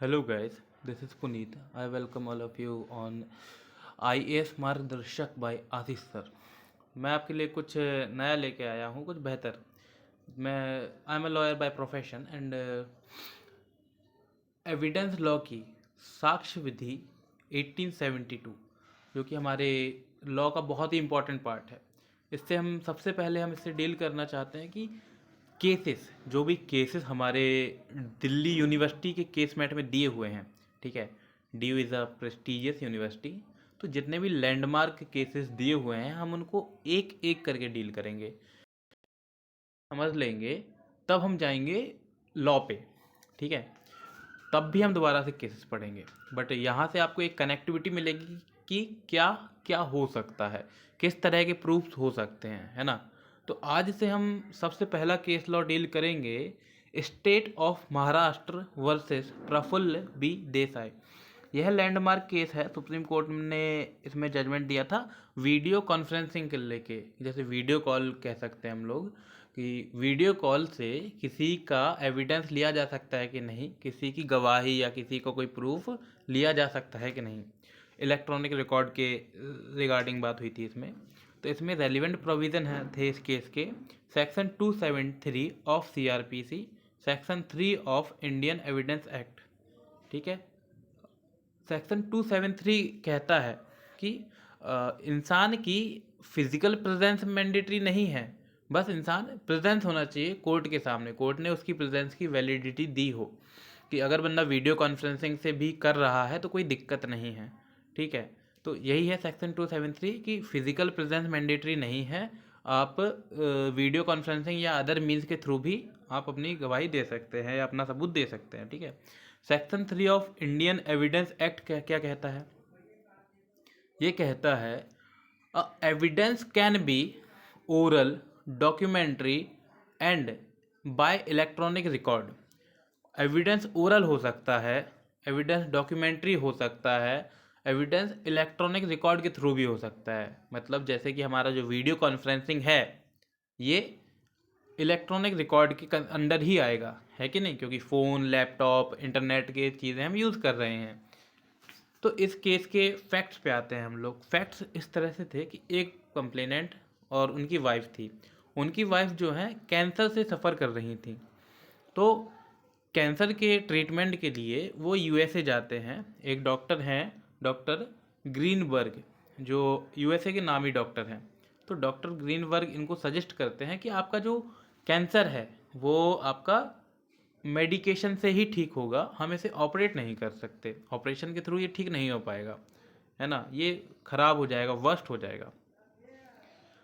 Hello guys, this is Puneet. I welcome all of you on IAS मार्गदर्शक bye आशीष sir. मैं आपके लिए कुछ नया लेके आया हूँ, कुछ बेहतर। मैं I am a lawyer by profession and evidence law की साक्ष्य विधि 1872, जो कि हमारे लॉ का बहुत ही इम्पोर्टेंट पार्ट है। इससे हम सबसे पहले हम इससे डील करना चाहते हैं कि केसेस, जो भी केसेस हमारे दिल्ली यूनिवर्सिटी के केसमेट में दिए हुए हैं, ठीक है। D you is a prestigious university. तो जितने भी लैंडमार्क केसेस दिए हुए हैं हम उनको एक एक करके डील करेंगे, समझ लेंगे, तब हम जाएंगे लॉ पे, ठीक है। तब भी हम दोबारा से केसेस पढ़ेंगे, बट यहाँ से आपको एक कनेक्टिविटी मिलेगी कि क्या क्या हो सकता है, किस तरह के प्रूफ्स हो सकते हैं, है ना। तो आज से हम सबसे पहला केस लॉ डील करेंगे, state of Maharashtra versus Prafulla B Desai. यह लैंडमार्क केस है। सुप्रीम कोर्ट ने इसमें जजमेंट दिया था वीडियो कॉन्फ्रेंसिंग के लेके, जैसे वीडियो कॉल कह सकते हैं हम लोग, कि वीडियो कॉल से किसी का एविडेंस लिया जा सकता है कि नहीं, किसी की गवाही या किसी को कोई प्रूफ लिया जा सकता है कि नहीं। इलेक्ट्रॉनिक रिकॉर्ड के रिगार्डिंग बात हुई थी इसमें। तो इसमें रेलिवेंट प्रोविज़न है थे इस केस के, section 273 of CrPC, section 3 of Indian evidence act, ठीक है। सेक्शन 273 कहता है कि इंसान की फिजिकल प्रेजेंस मैंडेटरी नहीं है, बस इंसान प्रेजेंस होना चाहिए कोर्ट के सामने, कोर्ट ने उसकी प्रेजेंस की वैलिडिटी दी हो, कि अगर बंदा वीडियो कॉन्फ्रेंसिंग से भी कर रहा है तो कोई दिक्कत नहीं है, ठीक है। तो यही है सेक्शन 273 कि फिजिकल प्रेजेंस मैंडेटरी नहीं है, आप वीडियो कॉन्फ्रेंसिंग या अदर मीन्स के थ्रू भी आप अपनी गवाही दे सकते हैं या अपना सबूत दे सकते हैं, ठीक है। Section 3 of Indian evidence act क्या क्या कहता है? ये कहता है evidence can be oral, documentary and bye electronic record. Evidence oral हो सकता है, एविडेंस डॉक्यूमेंट्री हो सकता है, एविडेंस इलेक्ट्रॉनिक रिकॉर्ड के थ्रू भी हो सकता है। मतलब जैसे कि हमारा जो वीडियो कॉन्फ्रेंसिंग है, ये इलेक्ट्रॉनिक रिकॉर्ड के अंदर ही आएगा, है कि नहीं, क्योंकि फ़ोन, लैपटॉप, इंटरनेट के चीज़ें हम यूज़ कर रहे हैं। तो इस केस के फैक्ट्स पे आते हैं हम लोग। फैक्ट्स इस तरह से थे कि एक कंप्लेनेंट और उनकी वाइफ थी। उनकी वाइफ जो है कैंसर से सफ़र कर रही थी। तो कैंसर के ट्रीटमेंट के लिए वो यूएसए जाते हैं। एक डॉक्टर हैं, डॉक्टर ग्रीनबर्ग, जो यूएसए के नामी डॉक्टर हैं। तो डॉक्टर ग्रीनबर्ग इनको सजेस्ट करते हैं कि आपका जो कैंसर है वो आपका मेडिकेशन से ही ठीक होगा, हम इसे ऑपरेट नहीं कर सकते, ऑपरेशन के थ्रू ये ठीक नहीं हो पाएगा, है ना, ये ख़राब हो जाएगा, वर्स्ट हो जाएगा।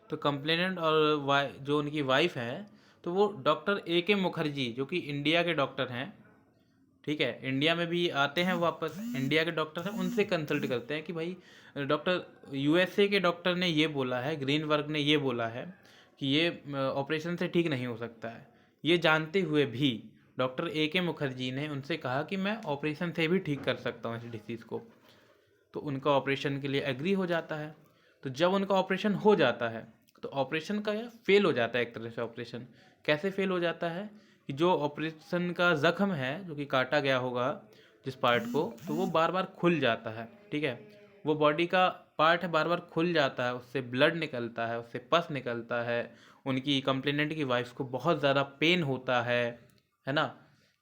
तो कंप्लेनेंट और जो उनकी वाइफ है, तो वो डॉक्टर ए के मुखर्जी, जो कि इंडिया के डॉक्टर हैं, ठीक है, इंडिया में भी आते हैं वापस, इंडिया के डॉक्टर हैं, उनसे कंसल्ट करते हैं कि भाई डॉक्टर यूएसए के डॉक्टर ने ये बोला है, ग्रीनबर्ग ने ये बोला है कि ये ऑपरेशन से ठीक नहीं हो सकता है। ये जानते हुए भी डॉक्टर ए के मुखर्जी ने उनसे कहा कि मैं ऑपरेशन से भी ठीक कर सकता हूँ इस डिसीज़ को। तो उनका ऑपरेशन के लिए एग्री हो जाता है। तो जब उनका ऑपरेशन हो जाता है, तो ऑपरेशन का यह फेल हो जाता है एक तरह से। ऑपरेशन कैसे फेल हो जाता है कि जो ऑपरेशन का ज़ख्म है, जो कि काटा गया होगा जिस पार्ट को, तो वो बार बार खुल जाता है, ठीक है। वो बॉडी का पार्ट है, बार बार खुल जाता है, उससे ब्लड निकलता है, उससे पस निकलता है। उनकी कंप्लेनेंट की वाइफ को बहुत ज़्यादा पेन होता है ना।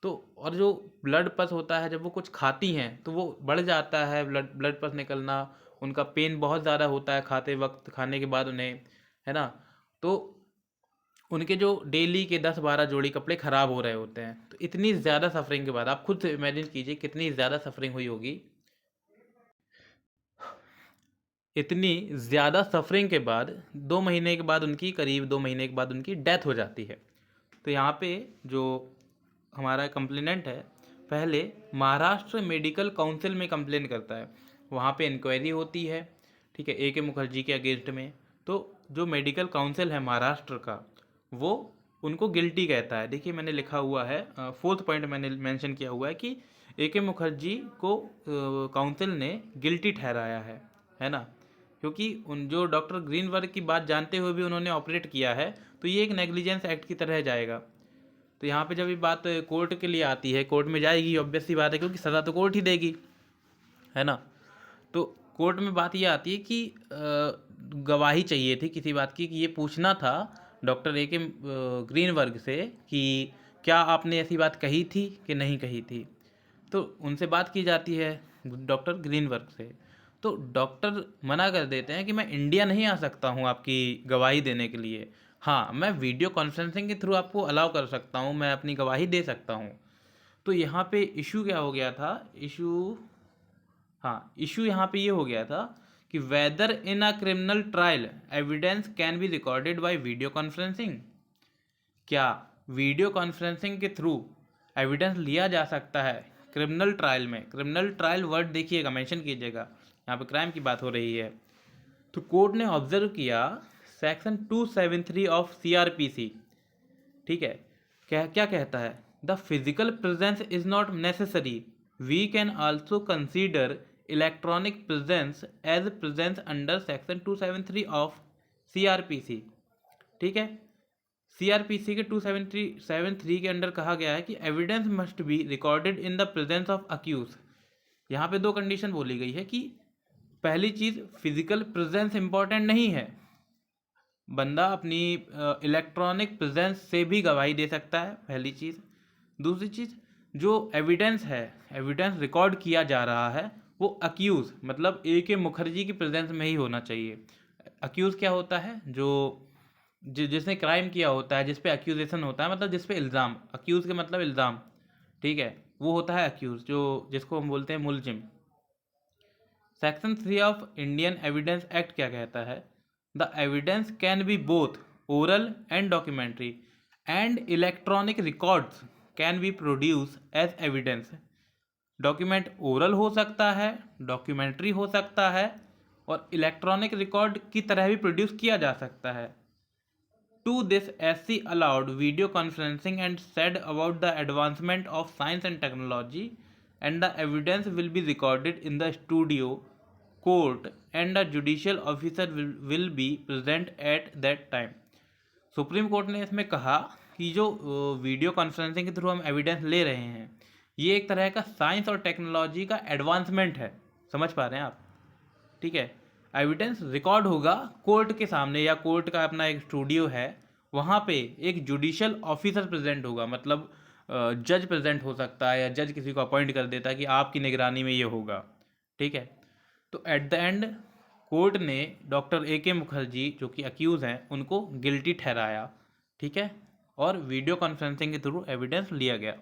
तो और जो ब्लड पस होता है, जब वो कुछ खाती हैं तो वो बढ़ जाता है, ब्लड पस निकलना। उनका पेन बहुत ज़्यादा होता है खाते वक्त, खाने के बाद उन्हें, है ना। तो उनके जो डेली के 10-12 जोड़ी कपड़े ख़राब हो रहे होते हैं। तो इतनी ज़्यादा सफरिंग के बाद आप खुद से इमेजिन कीजिए कितनी ज़्यादा सफरिंग हुई होगी। इतनी ज़्यादा सफरिंग के बाद 2 महीने के बाद उनकी, करीब 2 महीने के बाद उनकी डेथ हो जाती है। तो यहाँ पे जो हमारा कंप्लेनेंट है, पहले महाराष्ट्र मेडिकल काउंसिल में कंप्लेन करता है। वहाँ पे इंक्वायरी होती है, ठीक है, ए के मुखर्जी के अगेंस्ट में। तो जो मेडिकल काउंसिल है महाराष्ट्र का, वो उनको गिल्टी कहता है। देखिए मैंने लिखा हुआ है, फोर्थ पॉइंट मैंने मेंशन किया हुआ है कि ए के मुखर्जी को काउंसिल ने गिल्टी ठहराया है ना। क्योंकि उन जो डॉक्टर ग्रीनबर्ग की बात जानते हुए भी उन्होंने ऑपरेट किया है, तो ये एक नेग्लिजेंस एक्ट की तरह जाएगा। तो यहाँ पे जब ये बात कोर्ट के लिए आती है, कोर्ट में जाएगी, ऑब्वियस सी बात है, क्योंकि सज़ा तो कोर्ट ही देगी, है ना। तो कोर्ट में बात ये आती है कि गवाही चाहिए थी किसी बात की, कि ये पूछना था डॉक्टर ए के ग्रीनवर्ग से कि क्या आपने ऐसी बात कही थी कि नहीं कही थी। तो उनसे बात की जाती है डॉक्टर ग्रीनवर्ग से। तो डॉक्टर मना कर देते हैं कि मैं इंडिया नहीं आ सकता हूँ आपकी गवाही देने के लिए। हाँ, मैं वीडियो कॉन्फ्रेंसिंग के थ्रू आपको अलाउ कर सकता हूँ, मैं अपनी गवाही दे सकता हूँ। तो यहाँ पे इशू क्या हो गया था, इशू यहाँ पे ये हो गया था कि whether in a criminal trial evidence can be recorded by video conferencing. क्या वीडियो कॉन्फ्रेंसिंग के थ्रू एविडेंस लिया जा सकता है क्रिमिनल ट्रायल में। क्रिमिनल ट्रायल वर्ड देखिएगा, मेंशन कीजिएगा, यहाँ पे क्राइम की बात हो रही है। तो कोर्ट ने ऑब्जर्व किया सेक्शन 273 ऑफ CRPC, ठीक है, क्या क्या कहता है, the physical presence is not necessary, we can also consider electronic presence as presence under section 273 of CRPC। ठीक है, CRPC के 273 के अंडर कहा गया है कि evidence must be recorded in the presence of accused. यहाँ पे दो कंडीशन बोली गई है कि पहली चीज़ फिजिकल प्रेजेंस इंपॉर्टेंट नहीं है, बंदा अपनी इलेक्ट्रॉनिक प्रेजेंस से भी गवाही दे सकता है, पहली चीज़। दूसरी चीज़, जो एविडेंस है, एविडेंस रिकॉर्ड किया जा रहा है, वो अक्यूज़ मतलब AK मुखर्जी की प्रेजेंस में ही होना चाहिए। अक्यूज़ क्या होता है, जिसने क्राइम किया होता है, जिस पे अक्यूजेशन होता है, मतलब जिस पे इल्ज़ाम, अक्यूज़ के मतलब इल्ज़ाम, ठीक है, वो होता है अक्यूज़, जिसको हम बोलते हैं मुलजिम। Section 3 of Indian evidence act क्या कहता है, the evidence can be both oral and documentary and electronic records can be produce as evidence. Document oral हो सकता है, डॉक्यूमेंट्री हो सकता है, और इलेक्ट्रॉनिक रिकॉर्ड की तरह भी प्रोड्यूस किया जा सकता है। To this, SC allowed video conferencing and said about the advancement of science and technology, and the evidence will be recorded in the studio, court, and a judicial officer will be present at that time. Supreme Court ने इसमें कहा कि जो video conferencing के through हम evidence ले रहे हैं, ये एक तरह का साइंस और टेक्नोलॉजी का एडवांसमेंट है। समझ पा रहे हैं आप, ठीक है। एविडेंस रिकॉर्ड होगा कोर्ट के सामने, या कोर्ट का अपना एक स्टूडियो है, वहाँ पे एक जुडिशियल ऑफिसर प्रेजेंट होगा, मतलब जज प्रेजेंट हो सकता है, या जज किसी को अपॉइंट कर देता है कि आपकी निगरानी में ये होगा, ठीक है। तो एट द एंड कोर्ट ने डॉक्टर AK मुखर्जी जो कि अक्यूज़ हैं उनको गिल्टी ठहराया, ठीक है, और वीडियो कॉन्फ्रेंसिंग के थ्रू एविडेंस लिया गया।